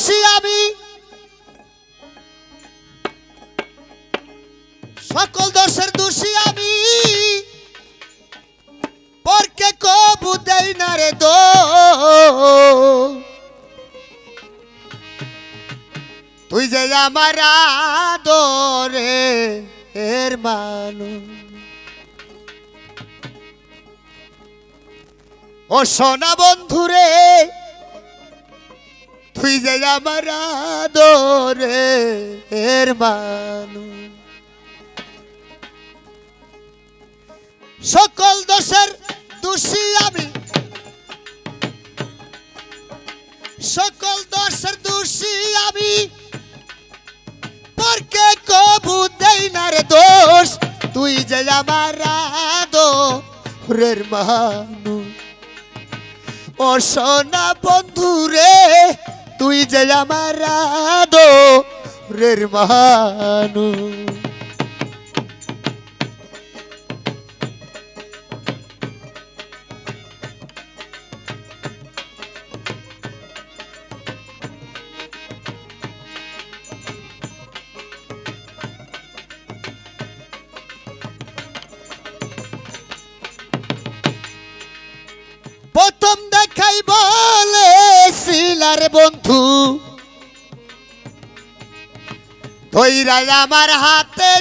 দোষী আমি, সকল দোষের দোষী আমি, পরকে কবু দেই না রে দোষ। তুই যে আমার আদরের মানুষ, ও সোনা বন্ধুরে, তুই যে আমার আদরের মানুষ। সকল দোষের দোষী আমি, সকল দোষের দোষী আমি, পরকে কবু দেই না রে দোষ। তুই যে আমার আদরের মানুষ, ও সোনা বন্ধুরে, তুই যে আমার আদরের মানুষ। প্রথম দেখাই বলেছিলার বন্ধু, ধইরাই আমার হাতে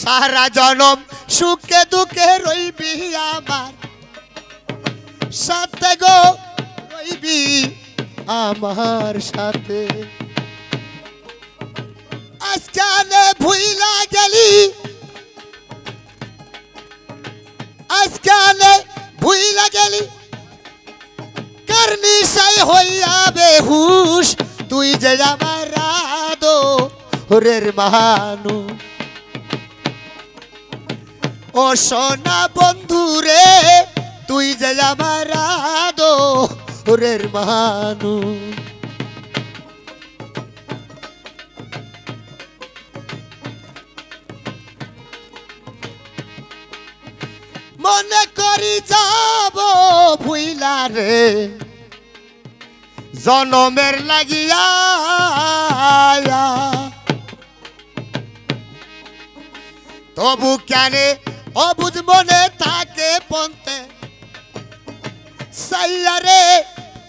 সারা জনম সুখে দুঃখে রইবি আমার সাথে গো, রইবি আমার সাথে। আজকালে ভুইলা গেলি, আজকালে ভুইলা গেলি, কারনিসাই হইয়া বেহুশ। তুই যে আমার আদরের মানুষ, ও সোনা বন্ধুরে, তুই যে আমার আদরের মানুষ। মনে করি যাব ভুইলা রে জনমের লাগিয়া, তবু কেনে অবুঝ মনে থাকে পন্থে সাইয়া রে,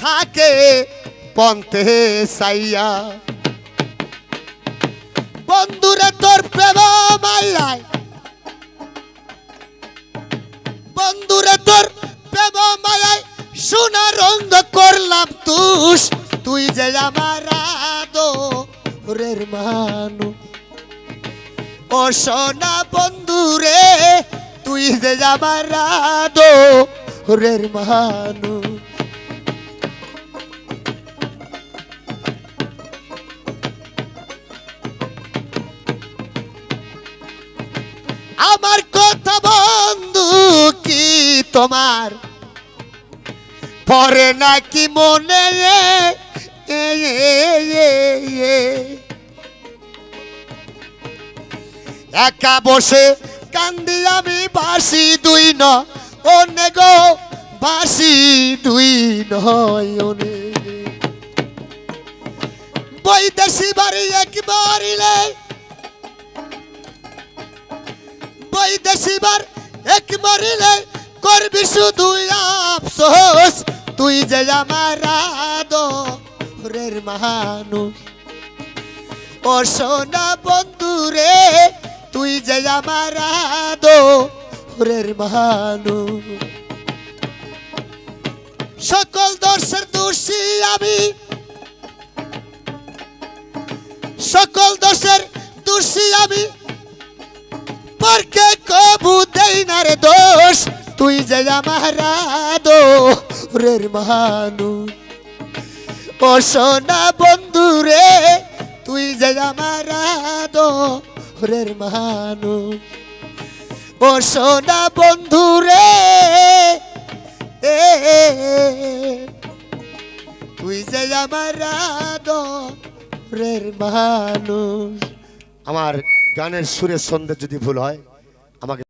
থাকে পন্থে সাইয়া। বন্ধুরে তোর প্রেম মাইয়ায়, বন্ধুরে তোর প্রেম মায়ায় সোনা রঙ করলাম তুষ। তুই যে আমার আদরের মানুষ, ও সোনা বন্ধুরে, তুই যে আমার আদরের মানুষ। আমার কথা বন্ধু কি তোমার পরে নাকি মনে, একা বসে কান্দি আমি বাসি দুই নয়নে গো, বাসি দুই নয়নে। বৈদেশি বাড়ি একবারিলে, বৈদেশি বার এক মরিলে, করবি শুধু আফসোস। তুই যে আমার আদরের মানুষ, ও সোনা বন্ধুরে, তুই যে আমার আদরের মানুষ। সকল দোষের দোষী আমি, সকল দোষের দোষী আমি, পরকে কবু দেই না রে দোষ। তুই যে আমার আদরের মানুষ, ও সোনা বন্ধুরে, তুই যে আমার আদরের মানুষ, ও সোনা বন্ধুরে, তুই যে আমার আদরের মানুষ। আমার গানের সুরের সন্ধ্যে যদি ভুল হয় আমাকে